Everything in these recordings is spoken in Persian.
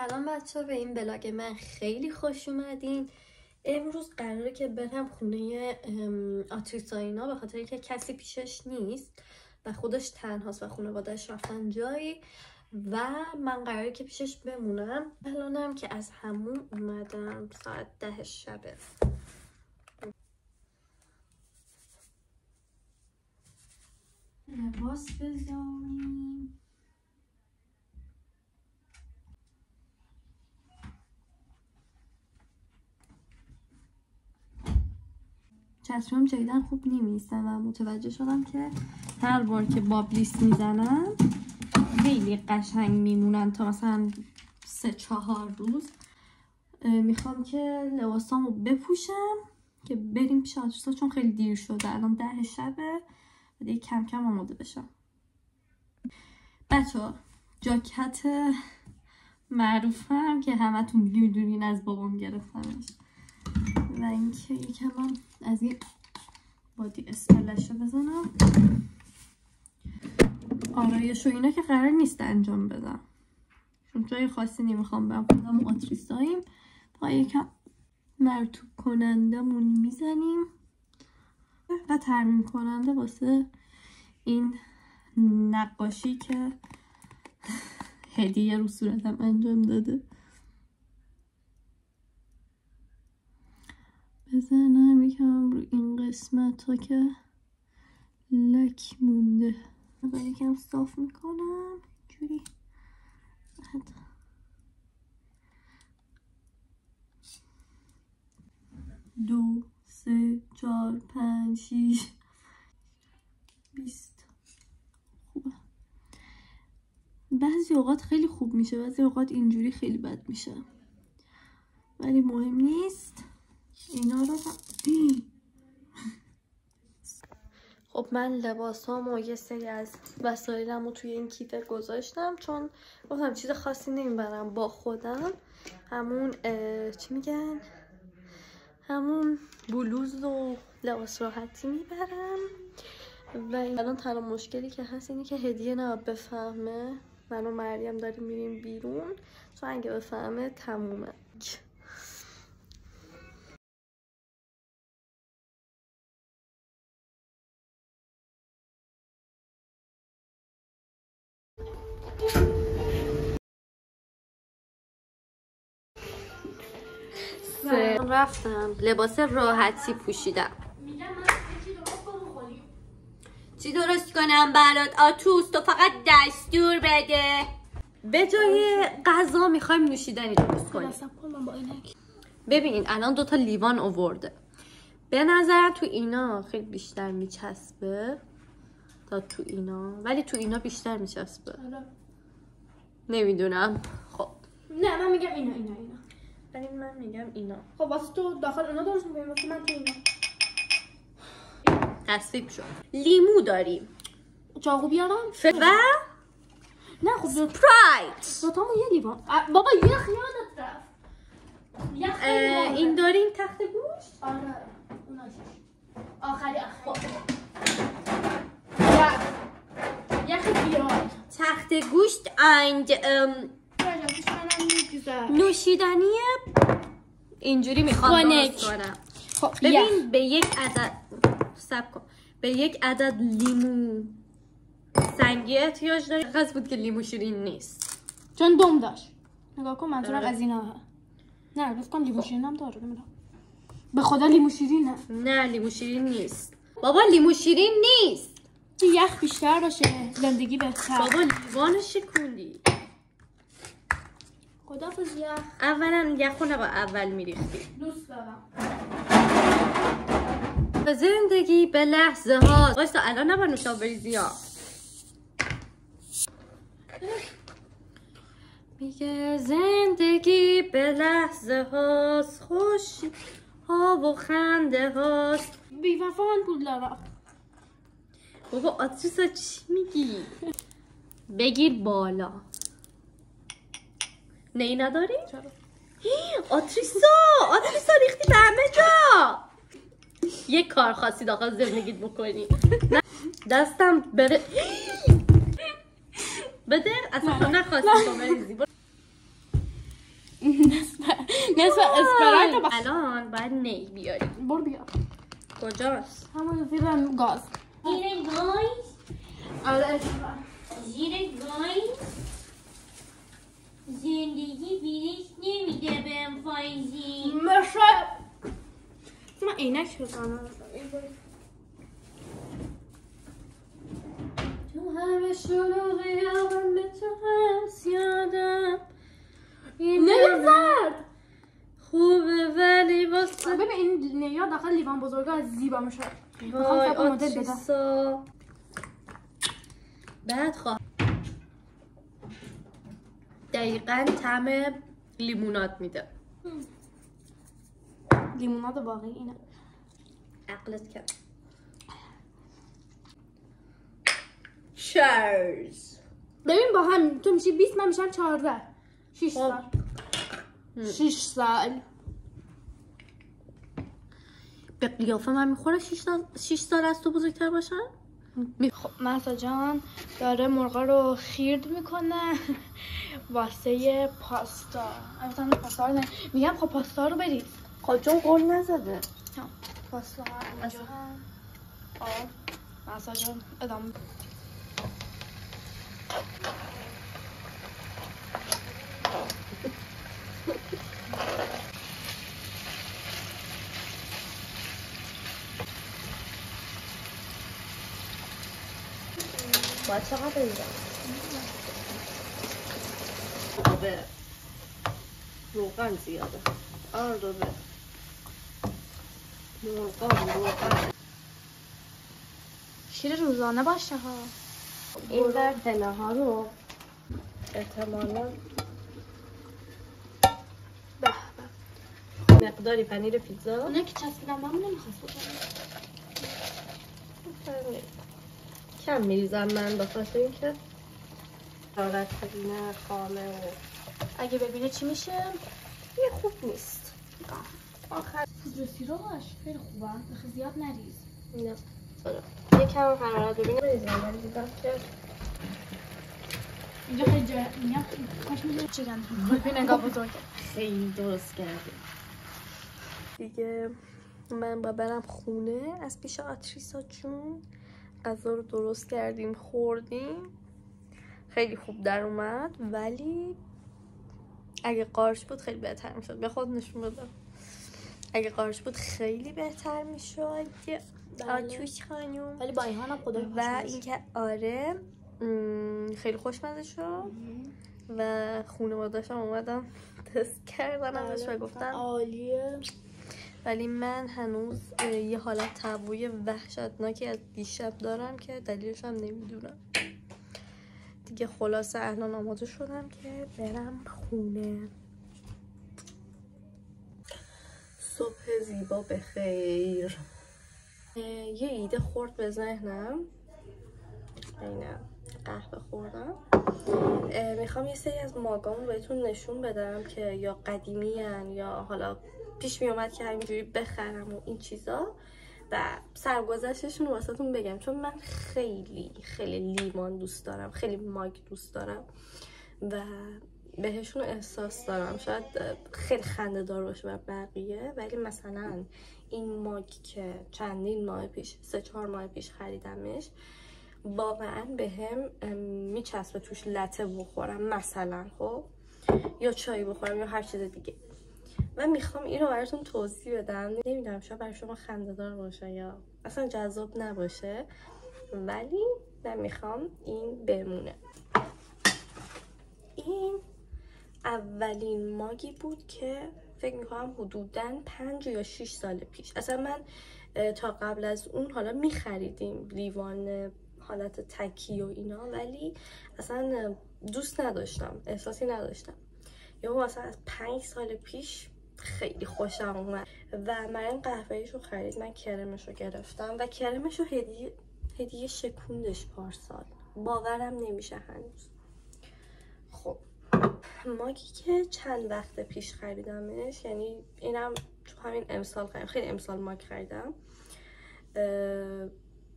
سلام بچه ها، به این بلاگ من خیلی خوش اومدین. امروز قراره که برم خونه آتریساینا، به خاطر که کسی پیشش نیست و خودش تنهاست و خانواده‌اش رفتن جایی و من قراره که پیشش بمونم. الانم که از همون اومدم، ساعت 10 شبه. لباس بذاریم. چترم جدیدن خوب نمیستم و متوجه شدم که هر بار که باب لیست میزنم خیلی قشنگ میمونن تا مثلا 3-4 روز. میخوام که لباسامو بپوشم که بریم پیش آتریسا، چون خیلی دیر شده، الان 10 شبه و دیگه کم کم آماده بشم. بچه ها، جاکت معروفم که همتون میدونین از بابام گرفتمش و اینکه یکم از این بادی اسپلش رو بزنم. آرایش و اینا که قرار نیست انجام بدم چون جای خاصی نمیخوام برم، خودم آتریساییم. با یکم مرطوب کنندمون میزنیم و ترمیم کننده واسه این نقاشی که هدیه رو صورتم انجام داده بزنم یکم رو این قسمت ها که لک مونده. یکم صاف میکنم جوری. 2 3 4 5 6 20. خوبه. بعضی اوقات خیلی خوب میشه، بعضی اوقات اینجوری خیلی بد میشه، ولی مهم نیست. اینا رو خب من لباسام و یه سری از وسایلم رو توی این کیف گذاشتم چون گفتم چیز خاصی نمیبرم با خودم. همون چی میگن، همون بلوز و لباس راحتی میبرم. و الان تنها مشکلی که هست اینه که هدیه نباید بفهمه من و مریم داریم میریم بیرون، چون اگه بفهمه تمومه. رفتم لباس راحتی پوشیدم. چی درست کنم برات آتوس؟ تو فقط دستور بده. به جای غذا میخوایم نوشیدنی درست کنیم. ببین الان 2 لیوان آورده، به نظرم تو اینا خیلی بیشتر میچسبه تا تو اینا، ولی تو اینا بیشتر میچسبه. نمیدونم. خب نه من میگم اینا ولی من میگم اینا. خب واسه تو داخل اونا درست میکنیم، واسه من تو اینا. تصفیق شد. لیمو داریم. چاقو بیارم و نه خب سپرایت. دوتامو یه لیوان. بابا یه خیانت رفت. این داریم تخت گوشت. آره اوناش آخری یخ بیار تخت گوشت اند نوشیدنی اینجوری میخوام درست کنم. خب ببین به یک عدد سب کن، به یک عدد لیمو سنگی احتیاج داری. خاص بود که لیمو شیرین نیست چون دم داشت. نگاه کن منظورم از اینا. نه لطف کن لیمو شیرین هم داره. به خدا لیمو شیرینه. نه لیمو شیرین نیست بابا، لیمو شیرین نیست. یخ بیشتر باشه زندگی بهتر. بابا لیوانو شکوندی. خدافظ یخ. اولا یخو نبا اول میریختی. دوست دارم. زندگی به لحظه ها. وایسا الان نبا نوشا بریزی ها. میگه زندگی به لحظه هاست، خوشی ها و خنده هاست. بیوفا من پول دارم. بابا آتریسا چی میگی؟ بگیر بالا. نی نداری؟ چرا؟ آتریسا ریختی به همه جا. یک کار خاصی داخل زندگیت بکنی. دستم بره بده اصلا نخواستی تو بریزی. نصف اسپرایت. الان باید نی بیاری. برو بیار. کجاست؟ همون زیر گاز. زیر گاز. آره زیر گاز. زندگی بیرش نمیده بهم فایزی. مشه. من عینک بزنم. تو همه شلوغی آقام به تو هست یادم نمیزد. خوبه ولی واسه ببین این نیا داخل لیوان بزرگا از زیبا میشه. وای میخوام مدل بدم. آتیسا بعد خواه دقیقا طعم لیموناد میده. لیموناد باقی اینه. عقلت کرد. شرز ببین با هم تو میشی 20 من میشم 14. 6 خب. سال. 6 سال. به قیافه من میخوره 6 سال از تو بزرگتر باشن؟ خب مهسا جان داره مرغا رو خیرد میکنه واسه پاستا. البته پاستا رو میگم خب پاستا رو بریز. خب چون قول نزده. پاستا اینجا هم آب. مهسا جان ادامه. باید چقدر بریزم؟ آبه روغن زیاده. آره روغن شیر روزانه باشه ها. این در پنه ها رو احتمالا به مقداری پنیر پیتزا اونه که چسبیدم با هم نمیخواست کم میریزم من به خاطر اینکه حرارت نه خامه و اگه ببینه چی میشه. یه خوب نیست. آخر سیروش خیلی خوبه. بخی زیاد نریز. نه یه کم حرارت ببینه بریزم ولی دیدم که اینجا خیلی جا میگم کاش میدونی چیگن ببین نگاه بزرگه. خیلی درست کردیم دیگه. من با برم خونه از پیش آتریسا جون. غذا رو درست کردیم خوردیم. خیلی خوب در اومد ولی اگه قارچ بود خیلی بهتر میشد. به خود نشون بدم اگه قارچ بود خیلی بهتر میشد. آتوش خانوم ولی با ایهان هم خدای و اینکه آره خیلی خوشمزه شد و خانواده‌شم اومدم تست کردن ازش و گفتن عالیه. ولی من هنوز یه حالت تهوع وحشتناکی از دیشب دارم که دلیلش هم نمیدونم دیگه. خلاصه الان آماده شدم که برم خونه. صبح زیبا بخیر. یه ایده خورد به ذهنم. اینه قهوه خوردم. میخوام یه سری از ماگامو بهتون نشون بدم که یا قدیمی هن یا حالا پیش میومد که همینجوری بخرم و این چیزا و سرگذشتشون واسهتون بگم چون من خیلی لیوان دوست دارم. خیلی ماگ دوست دارم و بهشون احساس دارم. شاید خیلی خنده دار باشه بر بقیه ولی مثلا این ماگ که چندین ماه پیش 3-4 ماه پیش خریدمش واقعا به هم میچسبه توش لته بخورم مثلا خب یا چای بخورم یا هر چیز دیگه من میخوام این رو براتون توضیح بدم. نمیدونم شاید برای شما خنده دار باشه یا اصلا جذاب نباشه ولی من میخوام این بمونه. این اولین ماگی بود که فکر میکنم حدوداً 5 یا 6 سال پیش. اصلا من تا قبل از اون حالا میخریدیم لیوان حالت تکی و اینا ولی اصلا دوست نداشتم. احساسی نداشتم. یا مثلا از 5 سال پیش خیلی خوشم اومد و من قهوه‌ایش رو خرید. من کرمش رو گرفتم و کرمش رو هدیه شکوندش پارسال. باورم نمیشه هنوز. خب ماگی که چند وقت پیش خریدمش یعنی اینم تو همین امسال خریدم. خیلی امسال ماگ خریدم.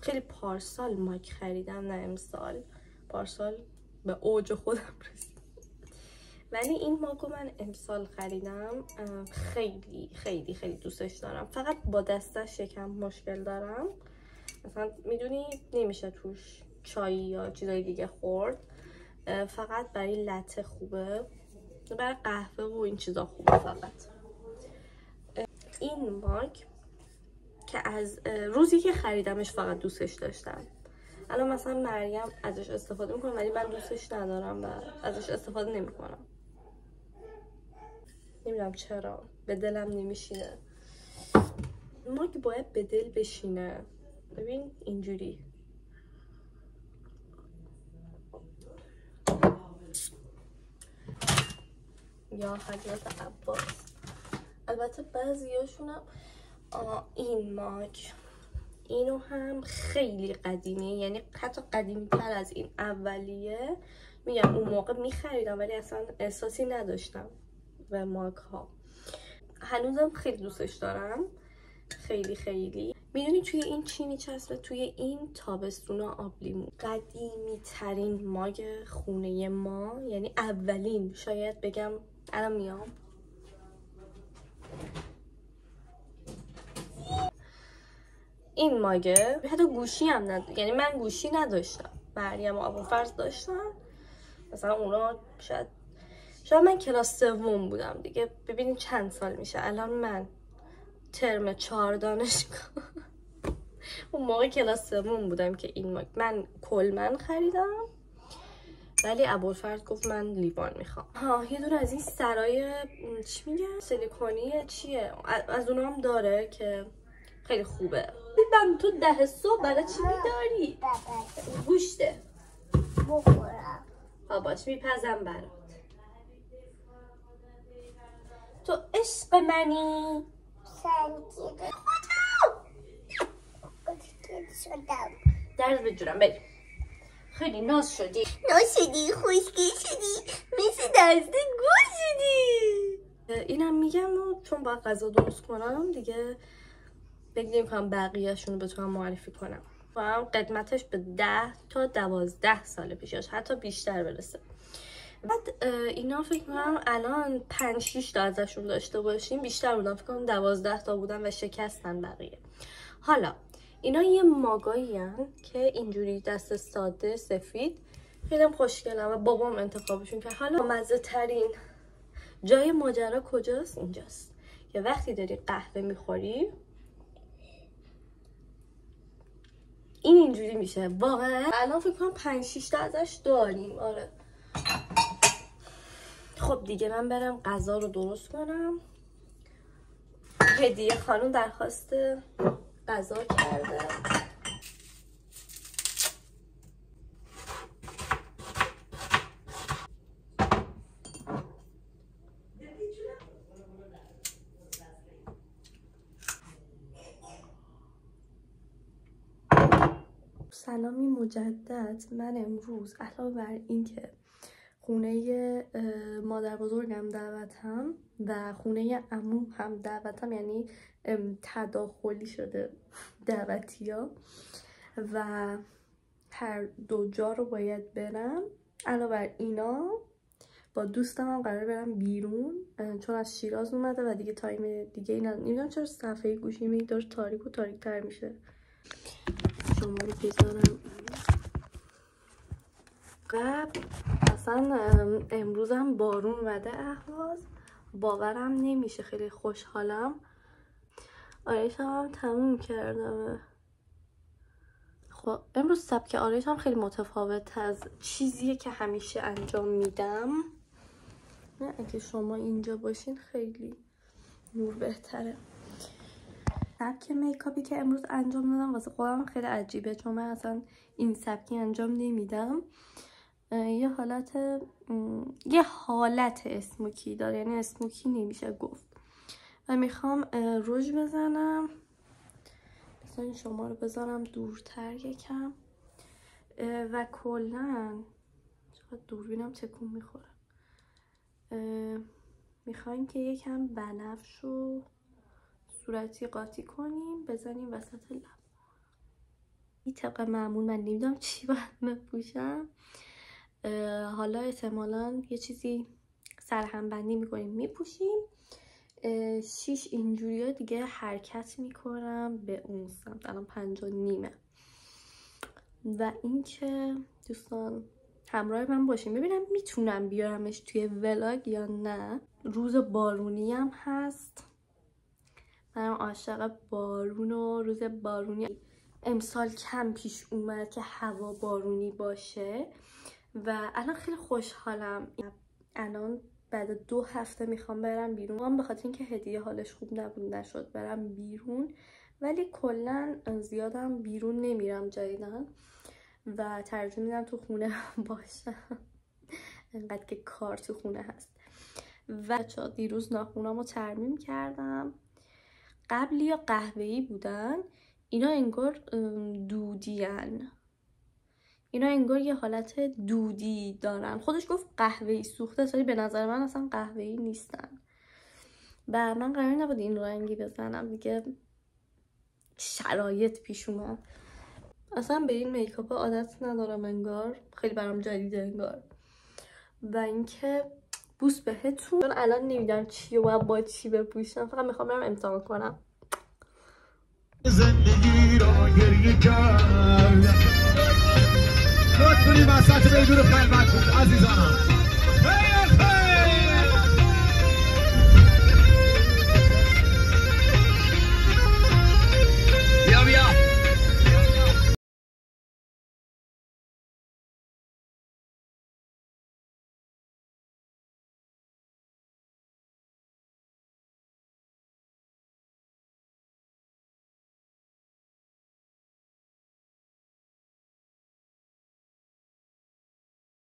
خیلی پارسال ماگ خریدم نه امسال. پارسال به اوج خودم رسید ولی این ماگو من امسال خریدم. خیلی خیلی خیلی دوستش دارم. فقط با دستش یکم مشکل دارم. مثلا میدونی نمیشه توش چای یا چیزای دیگه خورد. فقط برای لته خوبه، برای قهوه و این چیزا خوبه. فقط این ماگ که از روزی که خریدمش فقط دوستش داشتم. الان مثلا مریم ازش استفاده میکنه ولی من دوستش ندارم و ازش استفاده نمیکنم. نمیدونم چرا به دلم نمیشینه. ماگ باید به دل بشینه. ببین اینجوری. یا حضرت عباس. البته بعضیاشونم این ماگ، اینو هم خیلی قدیمیه، یعنی حتی قدیمی تر از این اولیه. میگم اون موقع میخریدم ولی اصلا احساسی نداشتم به ماگ ها. هنوزم خیلی دوستش دارم، خیلی خیلی. میدونی توی این چی میچسبه؟ توی این تابستونا آب لیمو. قدیمی ترین ماگ خونه ما، یعنی اولین، شاید بگم. الان میام. این ماگه حتی گوشی هم یعنی من گوشی نداشتم، مریم و ابوالفضل داشتن. مثلا اونا شاید من کلاس 3 بودم دیگه. ببینید چند سال میشه. الان من ترم 4 دانشگاه اون موقع کلاس 3 بودم که این ماگ من کلمن خریدم، ولی ابوالفضل گفت من لیوان میخوام. یه دونه از این سرای چی میگن سیلیکونیه چیه، از اونها هم داره که خیلی خوبه. دیدم تو 10 صبح برای چی میداری؟ گوشته بخورم. باش میپزم برات. تو عشق منی. سنگیده شدم. درز بجورم بریم. خیلی ناز شدی. خوشگل شدی، مثل دسته گل شدی. اینم میگم چون باید غذا درست کنم دیگه، فکر نمی‌کنم بقیه‌شون رو بتونم معرفی کنم. و قدمتش به 10 تا 12 سال پیشش، حتی بیشتر برسه. بعد اینا فکر کنم الان 5-6 تا ازشون داشته باشیم، بیشتر بودن. فکر کنم 12 تا بودن و شکستن بقیه. حالا اینا یه ماگایی هن که اینجوری دست ساده سفید، خیلی هم خوشگلن و بابام انتخابشون که. حالا مزه ترین جای ماجرا کجاست؟ اینجاست که وقتی داری قهوه میخوری این اینجوری میشه. واقعا الان فکر کنم 5-6 تا ازش داریم. آره خب دیگه من برم غذا رو درست کنم. هدیه خانم درخواست غذا کرده. سلامی مجدد. من امروز علاوه بر این که خونه مادر بزرگم دعوتم و خونه عموم هم دعوتم، یعنی تداخلی شده دعوتی ها و هر دو جا رو باید برم. علاوه بر اینا با دوستم هم قرار برم بیرون، چون از شیراز اومده و دیگه تایم دیگه نمیدونم چرا صفحه گوشیم داره تاریک و تاریک تر میشه. شما رو بذارم قبل. اصلا امروز هم بارون وده اهواز، باورم نمیشه. خیلی خوشحالم. آرایشم هم تموم کردم. خب امروز سبک آرایشم خیلی متفاوت از چیزیه که همیشه انجام میدم. نه اگه شما اینجا باشین خیلی نور بهتره. سبک میکاپی که امروز انجام دادم واسه خودم خیلی عجیبه، چون من اصلا این سبکی انجام نمیدم. یه حالت اسموکی داره، یعنی اسموکی نمیشه گفت. و میخوام روژ بزنم. مثلا شما رو بذارم دورتر یکم و کلن چقدر دوربینم تکون میخوره. میخوایم که یکم بنفش رو صورتی قاطی کنیم، بزنیم وسط لب. این طبق معمول من نمیدونم چی باید بپوشم. حالا احتمالاً یه چیزی سرهم بندی میکنیم میپوشیم. 6 اینجوری دیگه حرکت میکنم به اون سمت. الان 5:30 و اینکه دوستان همراه من باشیم ببینم میتونم بیارمش توی ولاگ یا نه. روز بارونی هم هست، منم عاشق بارون و روز بارونی. امسال کم پیش اومد که هوا بارونی باشه و الان خیلی خوشحالم. الان بعد 2 هفته میخوام برم بیرون، به خاطر اینکه هدیه حالش خوب نبود نشد برم بیرون، ولی کلا زیادم بیرون نمیرم جدیدن و ترجیح میدم تو خونه باشم انقدر که کار تو خونه هست. و دیروز ناخونامو ترمیم کردم. قبلی یا قهوه‌ای بودن، اینا انگار دودیان، اینا انگار یه حالت دودی دارن. خودش گفت قهوه‌ای سوخته، ولی به نظر من اصلا قهوه‌ای نیستن و من قرار نبود این رنگی بزنم دیگه، شرایط پیش اومد. اصلا به این میکاپ عادت ندارم انگار، خیلی برام جدیده انگار. و اینکه بوس بهتون، چون الان نمیدونم چی و با چی بپوشم، فقط میخوام برم امتحان کنم. زندگی را گریه کرد لطف کنید وسط بدون خلوت بود عزیزانم.